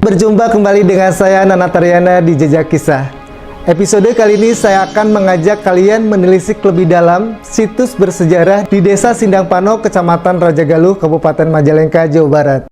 berjumpa kembali dengan saya Nana Tariana di Jejak Kisah. Episode kali ini saya akan mengajak kalian menelisik lebih dalam situs bersejarah di Desa Sindangpano, Kecamatan Rajagaluh, Kabupaten Majalengka, Jawa Barat.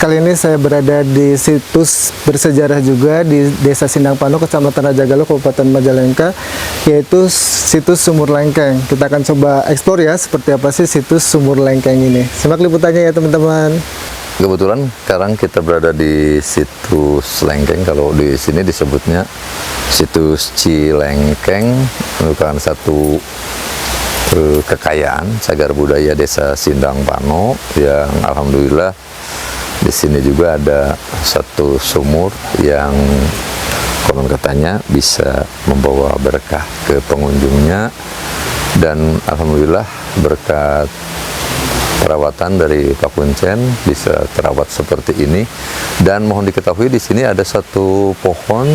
Kali ini saya berada di situs bersejarah juga di Desa Sindangpano, Kecamatan Rajagaluh, Kabupaten Majalengka, yaitu situs Sumur Lengkeng. Kita akan coba eksplor ya, seperti apa sih situs Sumur Lengkeng ini. Simak liputannya ya teman-teman. Kebetulan sekarang kita berada di situs Lengkeng. Kalau di sini disebutnya situs Cilengkeng, merupakan satu kekayaan cagar budaya Desa Sindangpano yang alhamdulillah di sini juga ada satu sumur yang konon katanya bisa membawa berkah ke pengunjungnya, dan alhamdulillah berkat perawatan dari Pak Kuncen bisa terawat seperti ini. Dan mohon diketahui di sini ada satu pohon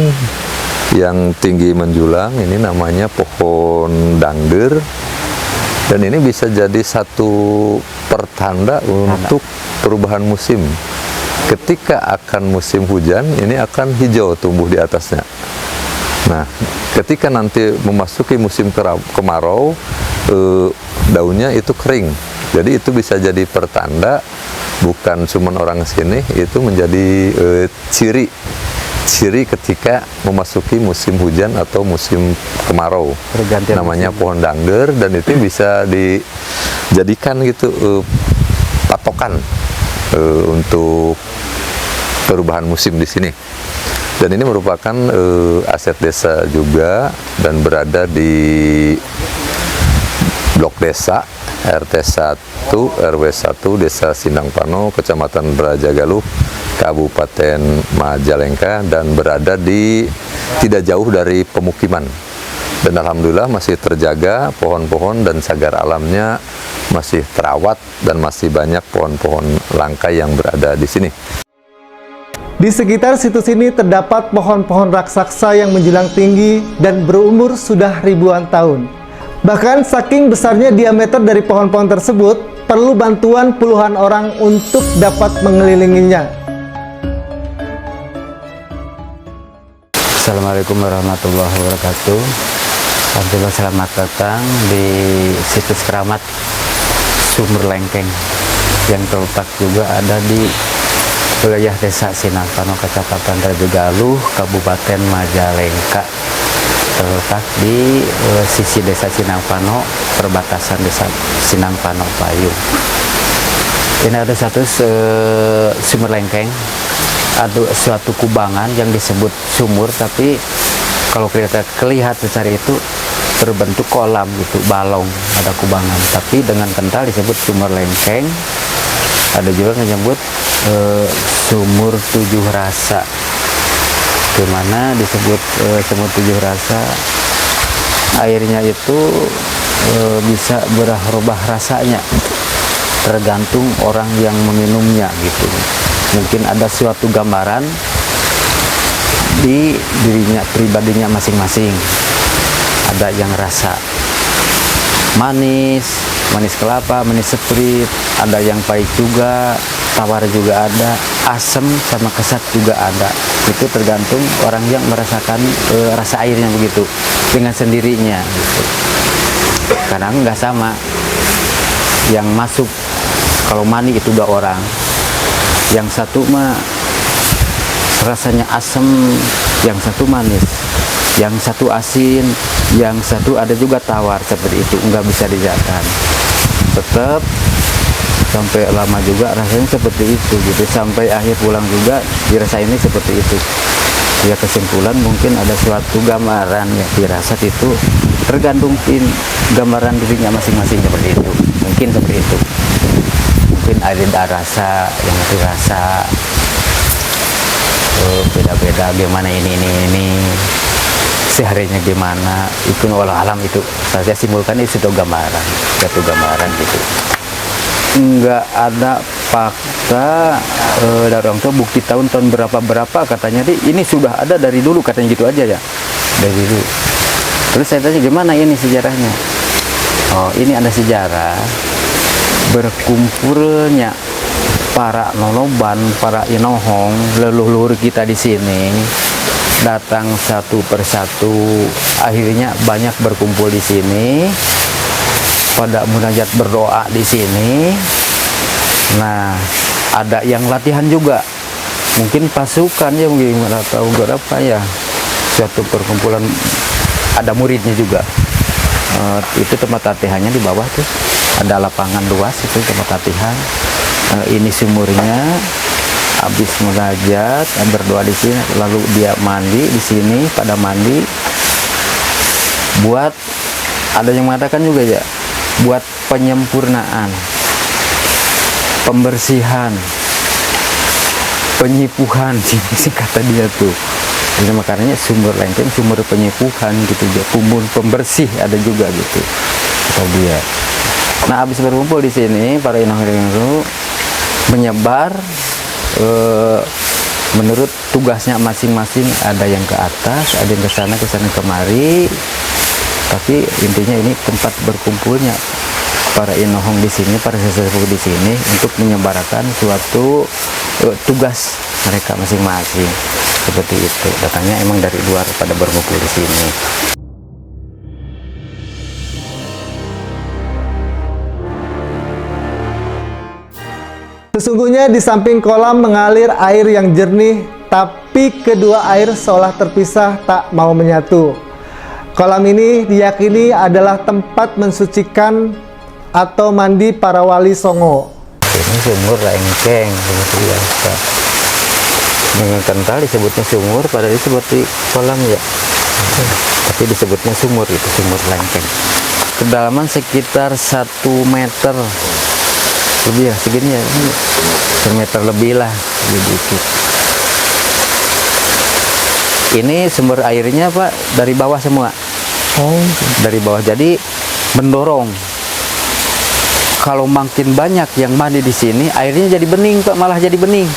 yang tinggi menjulang, ini namanya pohon dangder, dan ini bisa jadi satu pertanda untuk perubahan musim. Ketika akan musim hujan, ini akan hijau tumbuh di atasnya. Nah, ketika nanti memasuki musim kemarau, daunnya itu kering. Jadi itu bisa jadi pertanda, bukan cuma orang sini, itu menjadi ciri ketika memasuki musim hujan atau musim kemarau. Namanya musim. Pohon dangder, dan itu bisa dijadikan gitu patokan untuk perubahan musim di sini. Dan ini merupakan aset desa juga, dan berada di blok desa RT 1 RW 1 Desa Sindangpano, Kecamatan Rajagaluh, Kabupaten Majalengka, dan berada di tidak jauh dari pemukiman. Dan alhamdulillah masih terjaga pohon-pohon dan cagar alamnya masih terawat, dan masih banyak pohon-pohon langka yang berada di sini. Di sekitar situs ini terdapat pohon-pohon raksasa yang menjulang tinggi dan berumur sudah ribuan tahun. Bahkan saking besarnya diameter dari pohon-pohon tersebut, perlu bantuan puluhan orang untuk dapat mengelilinginya. Assalamualaikum warahmatullahi wabarakatuh. Alhamdulillah, selamat datang di situs keramat Sumur Lengkeng yang terletak juga ada di wilayah Desa Sindangpano, Kecamatan Rajagaluh, Kabupaten Majalengka. Terletak di sisi Desa Sindangpano, perbatasan Desa Sindangpano Payung. Ini ada satu sumur lengkeng, ada suatu kubangan yang disebut sumur, tapi kalau kita lihat secara itu terbentuk kolam gitu, balong, ada kubangan, tapi dengan kental disebut sumur lengkeng. Ada juga yang menyebut sumur tujuh rasa, dimana disebut sumur tujuh rasa, airnya itu bisa berubah rasanya tergantung orang yang meminumnya gitu. Mungkin ada suatu gambaran di dirinya pribadinya masing-masing. Ada yang rasa manis kelapa, manis seprit, ada yang pahit juga, tawar juga ada, asam sama kesat juga ada. Itu tergantung orang yang merasakan rasa airnya begitu dengan sendirinya gitu. Karena nggak sama yang masuk. Kalau mani itu 2 orang, yang satu mah rasanya asam, yang satu manis, yang satu asin, yang satu ada juga tawar, seperti itu. Nggak bisa dijakan, tetap sampai lama juga rasanya seperti itu gitu, sampai akhir pulang juga dirasainnya seperti itu. Ya, kesimpulan mungkin ada suatu gambaran yang dirasa itu tergantung gambaran dirinya masing-masing, seperti itu. Mungkin seperti itu. Mungkin ada rasa yang dirasa beda-beda gimana ini seharinya gimana itu walau alam itu saya simpulkan itu gambaran, satu gambaran gitu. Nggak ada fakta dari orang tua bukti tahun berapa katanya ini sudah ada dari dulu katanya gitu aja ya, dari dulu. Terus saya tanya gimana ini sejarahnya? Oh, ini ada sejarah berkumpulnya para noloban, para inohong, leluhur kita di sini datang satu persatu, akhirnya banyak berkumpul di sini, pada munajat berdoa di sini. Nah, ada yang latihan juga, mungkin pasukan ya, mungkin nggak tahu berapa ya, suatu perkumpulan ada muridnya juga. Itu tempat latihannya di bawah tuh, ada lapangan luas itu tempat latihan. Ini sumurnya, habis munajat berdoa di sini, lalu dia mandi di sini, pada mandi buat, ada yang mengatakan juga ya, buat penyempurnaan, pembersihan, penyipuhan sih kata dia tuh. Jadi makanya sumur Lengkeng sumur penyipuhan gitu, sumur pembersih ada juga gitu kata dia. Nah, habis berkumpul di sini para inoh-inoh menyebar menurut tugasnya masing-masing, ada yang ke atas, ada yang ke sana kemari. Tapi intinya ini tempat berkumpulnya para inohong di sini, para sesepuh di sini untuk menyebarkan suatu tugas mereka masing-masing. Seperti itu. Datangnya emang dari luar pada berkumpul di sini. Sesungguhnya di samping kolam mengalir air yang jernih, tapi kedua air seolah terpisah tak mau menyatu. Kolam ini diyakini adalah tempat mensucikan atau mandi para wali Songo. Ini sumur Lengkeng seperti biasa. Dengan kental disebutnya sumur, padahal itu seperti kolam ya. Tapi disebutnya sumur, itu sumur Lengkeng. Kedalaman sekitar 1 meter lebih ya, segini ya, 1 meter lebih lah, gitu. Ini sumber airnya Pak dari bawah semua. Oh, dari bawah, jadi mendorong. Kalau makin banyak yang mandi di sini, airnya jadi bening Pak, malah jadi bening.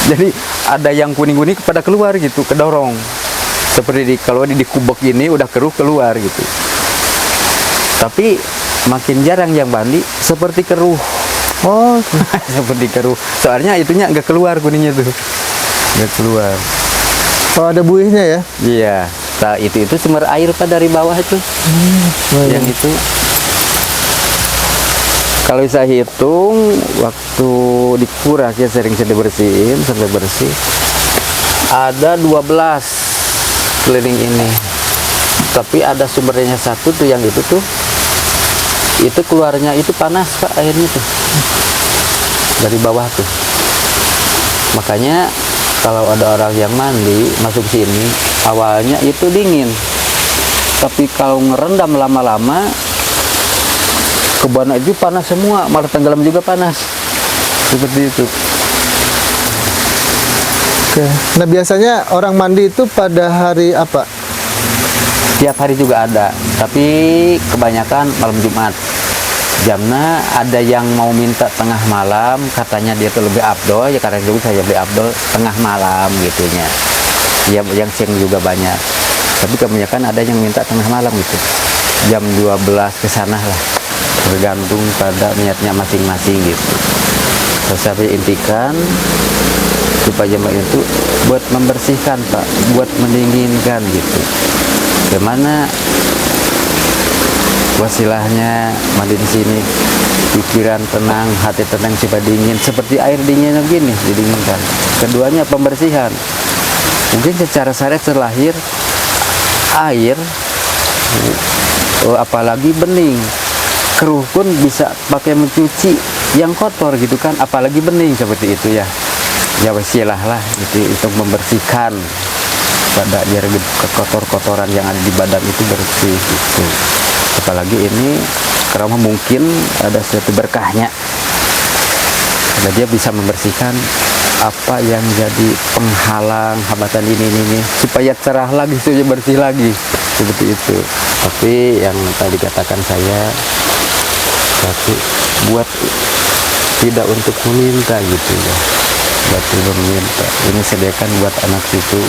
Jadi ada yang kuning-kuning pada keluar gitu, kedorong. Seperti kalau di kubek ini udah keluar gitu. Tapi makin jarang yang mandi, seperti keruh. Oh, seperti keruh. Soalnya itunya nggak keluar kuningnya tuh, nggak keluar. Oh, ada buihnya ya? Iya. Nah, itu sumber air Pak dari bawah itu. Yang itu. Kalau saya hitung waktu dikuras ya, sering dibersihin sampai bersih, ada 12 keliling ini. Tapi ada sumbernya satu tuh, yang itu tuh, itu keluarnya itu panas Pak, airnya tuh dari bawah tuh. Makanya kalau ada orang yang mandi masuk sini, awalnya itu dingin, tapi kalau ngerendam lama-lama kebana itu panas semua, malah tenggelam juga panas, seperti itu. Oke. Nah, biasanya orang mandi itu pada hari apa? Tiap hari juga ada, tapi kebanyakan malam Jumat. Jamnya ada yang mau minta tengah malam, katanya dia tuh lebih afdol ya, karena dulu saya lebih afdol tengah malam gitunya. Ya, yang siang juga banyak, tapi kebanyakan ada yang minta tengah malam gitu, jam 12 ke sana lah, tergantung pada niatnya masing-masing gitu. Terus saya intikan supaya jemaah itu buat membersihkan Pak, buat mendinginkan gitu. Gimana wasilahnya mandi di sini, pikiran tenang, hati tenang, sifat dingin, seperti air dingin begini didinginkan. Keduanya pembersihan. Mungkin secara syariat terlahir air, apalagi bening, keruh pun bisa pakai mencuci yang kotor gitu kan, apalagi bening seperti itu ya. Ya wasilah lah gitu, untuk membersihkan pada biar kotor-kotoran yang ada di badan itu bersih gitu. Apalagi ini karena mungkin ada suatu berkahnya, karena dia bisa membersihkan apa yang jadi penghalang hambatan ini supaya cerah lagi, supaya bersih lagi, seperti itu. Tapi yang tadi katakan saya, tapi buat tidak untuk meminta gitu ya, buat tidak meminta, ini sediakan buat anak itu,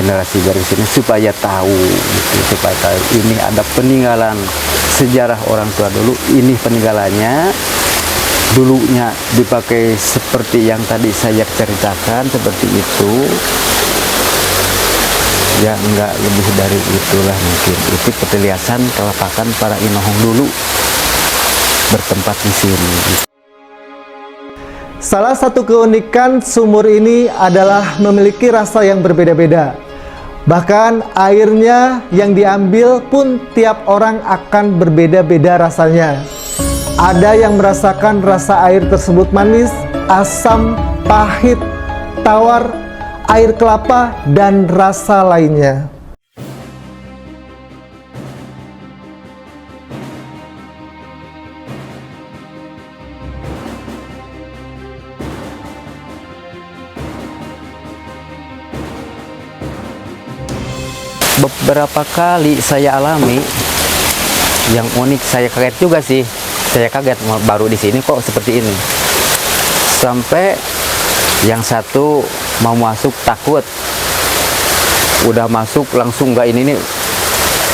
generasi baru sini supaya tahu gitu, supaya tahu ini ada peninggalan sejarah orang tua dulu, ini peninggalannya dulunya dipakai seperti yang tadi saya ceritakan, seperti itu ya, enggak lebih dari itulah mungkin. Itu perlihasan kelakakan para inohong dulu bertempat di sini. Salah satu keunikan sumur ini adalah memiliki rasa yang berbeda-beda. Bahkan airnya yang diambil pun tiap orang akan berbeda-beda rasanya. Ada yang merasakan rasa air tersebut manis, asam, pahit, tawar, air kelapa, dan rasa lainnya. Beberapa kali saya alami yang unik, saya kaget juga sih. Saya kaget baru di sini kok seperti ini. Sampai yang satu mau masuk takut, udah masuk langsung nggak ini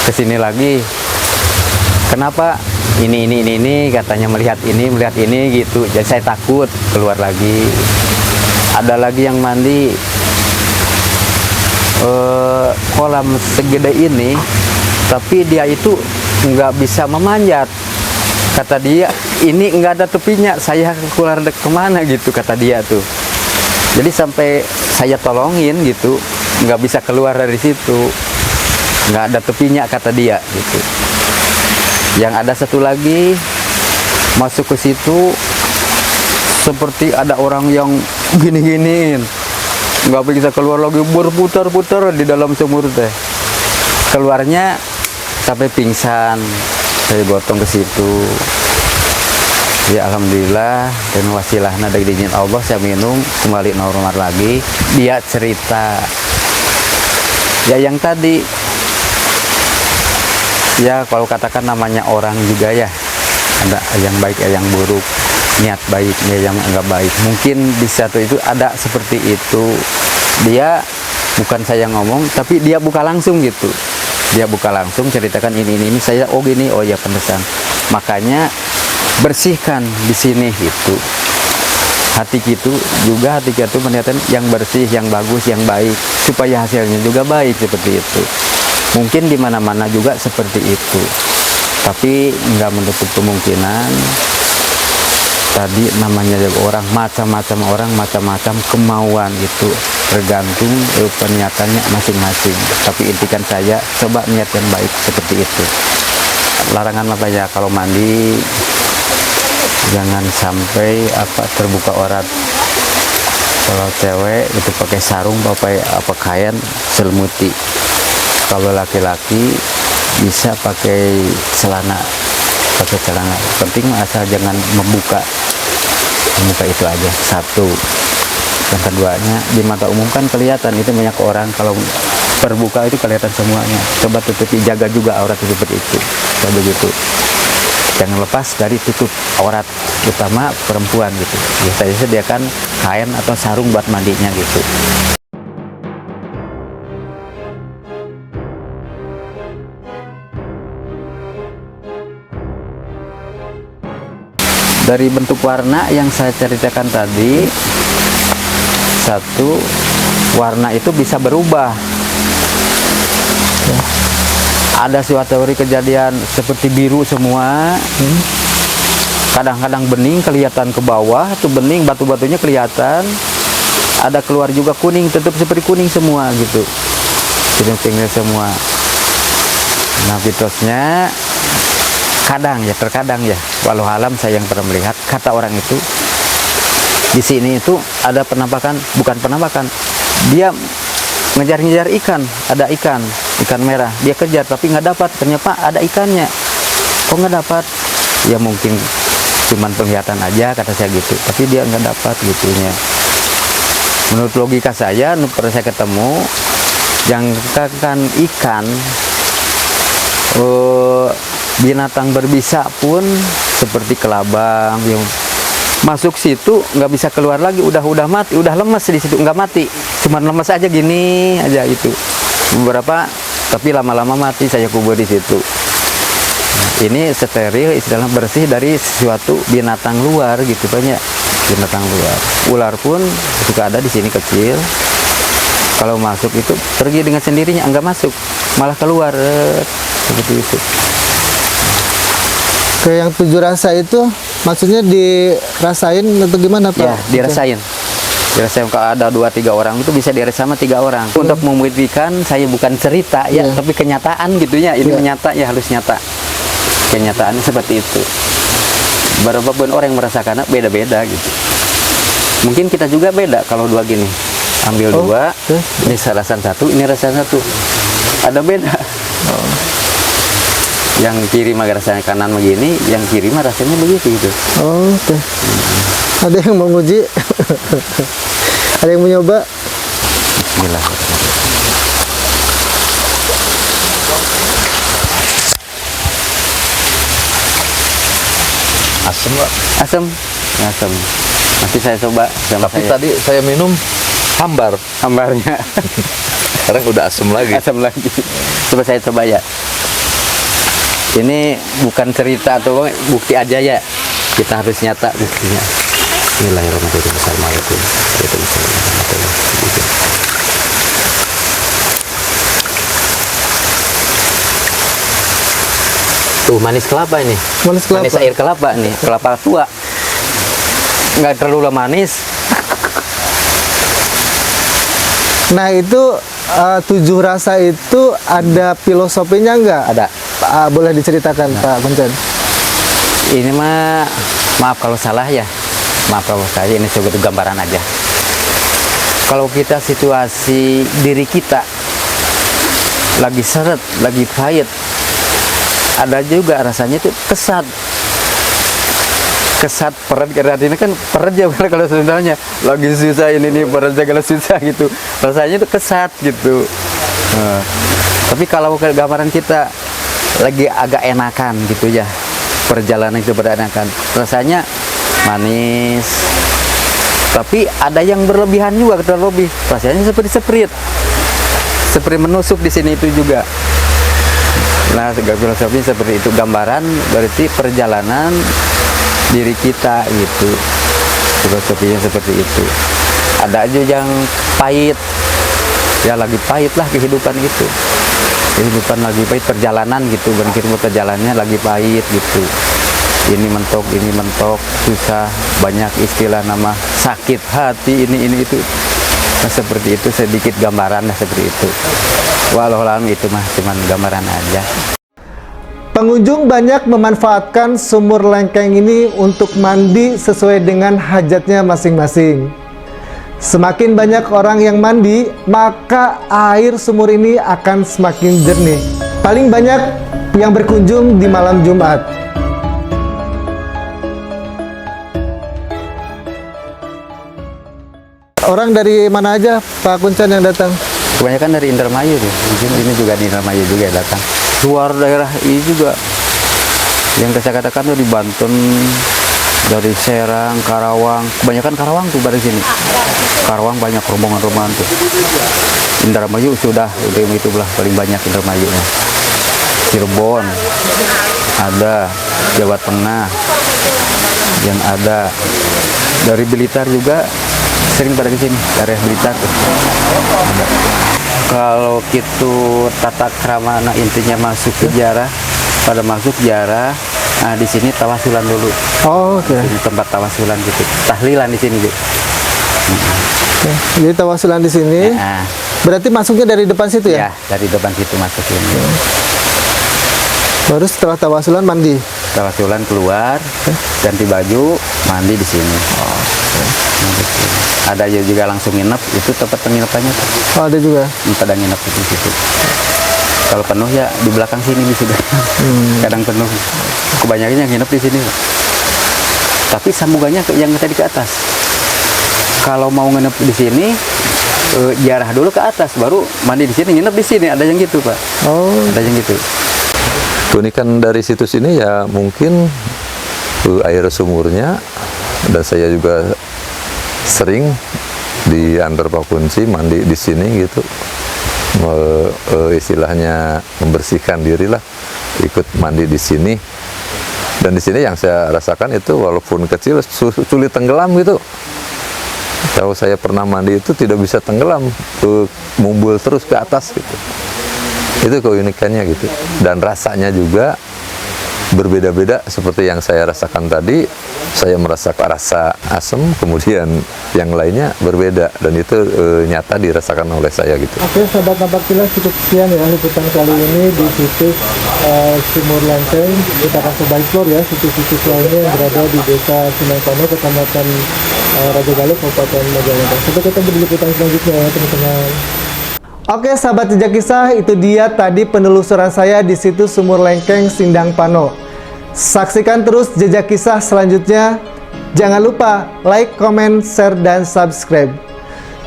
ke sini lagi. Kenapa? Ini katanya melihat ini gitu. Jadi saya takut keluar lagi. Ada lagi yang mandi kolam segede ini, tapi dia itu nggak bisa memanjat. Kata dia, ini nggak ada tepinya, saya keluar kemana gitu, kata dia tuh. Jadi sampai saya tolongin gitu, nggak bisa keluar dari situ, nggak ada tepinya, kata dia gitu. Yang ada satu lagi masuk ke situ, seperti ada orang yang gini-giniin, nggak bisa keluar lagi, berputar-putar di dalam sumur teh. Keluarnya sampai pingsan, saya gotong ke situ. Ya alhamdulillah, dan wasilahna dari izin Allah saya minum kembali normal lagi. Dia cerita ya yang tadi ya, kalau katakan namanya orang juga ya, ada yang baik, yang buruk, niat baiknya yang enggak baik. Mungkin di satu itu ada seperti itu. Dia bukan saya ngomong, tapi dia buka langsung gitu. Dia buka langsung ceritakan ini saya, oh gini, oh ya pantesan. Makanya bersihkan di sini itu. Hati kita juga, hati kita meniatkan yang bersih, yang bagus, yang baik, supaya hasilnya juga baik, seperti itu. Mungkin di mana-mana juga seperti itu. Tapi nggak menutup kemungkinan tadi namanya orang, macam-macam orang, macam-macam kemauan itu, tergantung peniatannya masing-masing. Tapi intikan saya coba niat yang baik seperti itu. Larangan apa ya, kalau mandi jangan sampai terbuka aurat. Kalau cewek itu pakai sarung, pakai kain selimuti. Kalau laki-laki bisa pakai celana, penting asal jangan membuka itu aja, satu. Yang keduanya, di mata umum kan kelihatan, itu banyak orang kalau terbuka itu kelihatan semuanya. Coba tutupi, jaga juga aurat seperti itu, kayak begitu. Jangan lepas dari tutup aurat, utama perempuan gitu. Biasanya sediakan kain atau sarung buat mandinya gitu. Dari bentuk warna yang saya ceritakan tadi, satu, warna itu bisa berubah. Ada suatu hari kejadian seperti biru semua, kadang-kadang bening kelihatan ke bawah, itu bening, batu-batunya kelihatan. Ada keluar juga kuning, tetap seperti kuning semua gitu, kuning semua. Nah mitosnya terkadang ya, walau alam saya yang pernah melihat, kata orang itu di sini itu ada penampakan, bukan penampakan, dia ngejar-ngejar ikan, ada ikan merah, dia kejar tapi nggak dapat. Ternyata ada ikannya, kok nggak dapat? Ya mungkin cuman penglihatan aja, kata saya gitu, tapi dia nggak dapat gitunya. Menurut logika saya, pernah saya ketemu yang kan ikan, binatang berbisa pun seperti kelabang yang masuk situ nggak bisa keluar lagi, udah mati, udah lemes di situ, nggak mati, cuma lemes aja gini aja itu beberapa, tapi lama-lama mati, saya kubur di situ. Ini steril, istilahnya bersih dari sesuatu binatang luar gitu, banyak binatang luar. Ular pun juga ada di sini kecil. Kalau masuk itu pergi dengan sendirinya, enggak masuk, malah keluar seperti itu. Kayak yang 7 rasa itu maksudnya dirasain atau gimana Pak? Ya, dirasain. Dirasain kalau ada 2-3 orang itu bisa dirasain sama 3 orang. Untuk membuktikan saya bukan cerita ya, tapi kenyataan gitu ya. Ini nyata ya, harus nyata. Kenyataannya seperti itu. Berapapun orang yang merasakannya beda-beda gitu. Mungkin kita juga beda kalau 2 gini. Ambil 2, ini rasakan 1, ini rasakan 1. Ada beda. Yang kiri mah rasanya kanan begini, yang kiri mah rasanya begitu gitu. Oh, oke. Ada yang mau nguji? Ada yang mau nyoba? Bismillah. Asem nggak? Asam, asam. Nanti saya coba sama Tapi saya. tadi saya minum hambar. Hambarnya Sekarang udah asem lagi. asam lagi. Coba saya coba ya. Ini bukan cerita atau bukti aja ya. Kita harus nyata buktinya. Bismillahirrahmanirrahim. Assalamualaikum warahmatullahi wabarakatuh. Tuh manis kelapa ini. Manis kelapa. Manis air kelapa nih, kelapa tua. Nggak terlalu manis. Nah itu 7 rasa itu ada filosofinya nggak? Ada. Boleh diceritakan Pak Kuncen? Ini mah maaf kalau salah ya. Maaf kalau saya, ini sebagai gambaran aja. Kalau kita situasi diri kita lagi seret, lagi pahit, ada juga rasanya itu kesat. Kesat perut, karena ini kan perut ya kalau sebenarnya lagi susah ini perutnya kalau susah gitu. Rasanya itu kesat gitu. Tapi kalau gambaran kita lagi agak enakan gitu ya, perjalanan itu berenakan, rasanya manis, tapi ada yang berlebihan juga, terlebih rasanya seperti seperti menusuk di sini itu juga. Nah, segala filosofi seperti itu, gambaran berarti perjalanan diri kita gitu, filosofinya seperti itu. Ada aja yang pahit, ya lagi pahit lah kehidupan gitu. Kehidupan lagi pahit, perjalanan gitu, berkirim perjalanannya lagi pahit gitu. Ini mentok, susah, banyak istilah nama sakit hati, ini itu. Nah, seperti itu, sedikit gambaran lah seperti itu. Walau itu mah cuman gambaran aja. Pengunjung banyak memanfaatkan sumur lengkeng ini untuk mandi sesuai dengan hajatnya masing-masing. Semakin banyak orang yang mandi, maka air sumur ini akan semakin jernih. Paling banyak yang berkunjung di malam Jumat. Orang dari mana aja Pak Kuncen yang datang? Kebanyakan dari Indramayu tuh. Ini juga di Indramayu juga datang. Luar daerah ini juga. Yang saya katakan tuh di Banten, dari Serang, Karawang. Kebanyakan Karawang tuh dari sini. Karawang banyak rombongan-rombongan tuh. Indramayu sudah itu belah paling banyak Indramayunya. Cirebon ada, Jawa Tengah yang ada, dari Blitar juga sering pada ke sini, daerah Blitar tuh. Kalau gitu tata krama, nah intinya masuk sejarah, pada masuk jarah. Nah, di sini tawasulan dulu. Oh, oke. Di tempat tawasulan gitu. Tahlilan di sini, gitu. Jadi tawasulan di sini. Nah, Berarti masuknya dari depan situ ya? ya, dari depan situ masuk ini. Baru setelah tawasulan mandi. Tawasulan keluar, ganti baju, mandi di sini. Mandi di sini. Ada juga langsung nginep, itu tempat penginapannya. Oh, ada juga. Pada nginep di situ. Kalau penuh ya di belakang sini bisa. Kadang penuh. Kebanyakan yang nginep di sini. Tapi sambungannya yang tadi ke atas. kalau mau nginep di sini ziarah dulu ke atas, baru mandi di sini, nginep di sini. Ada yang gitu, Pak. Oh, Ada yang gitu. Keunikan dari situs ini ya mungkin air sumurnya, dan saya juga sering di antar Pakunci mandi di sini gitu. Istilahnya membersihkan diri lah, ikut mandi di sini. Dan di sini yang saya rasakan itu walaupun kecil sulit tenggelam gitu. Kalau saya pernah mandi itu tidak bisa tenggelam, mumbul terus ke atas gitu. Itu keunikannya gitu. Dan rasanya juga berbeda-beda seperti yang saya rasakan tadi. Saya merasakan rasa asam, kemudian yang lainnya berbeda, dan itu nyata dirasakan oleh saya gitu. oke sahabat Napak Tilas, cukup sekian ya liputan kali ini di situs Sumur Lengkeng. Kita akan coba explore ya situs-situs lainnya yang berada di Desa Sindang Pano, Kecamatan Raja Galuh, Kabupaten Majalengka. Sampai ketemu di liputan selanjutnya ya teman-teman. Oke sahabat jejak kisah, itu dia tadi penelusuran saya di situs Sumur Lengkeng Sindang Pano. Saksikan terus jejak kisah selanjutnya. Jangan lupa like, comment, share, dan subscribe.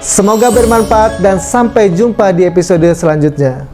Semoga bermanfaat dan sampai jumpa di episode selanjutnya.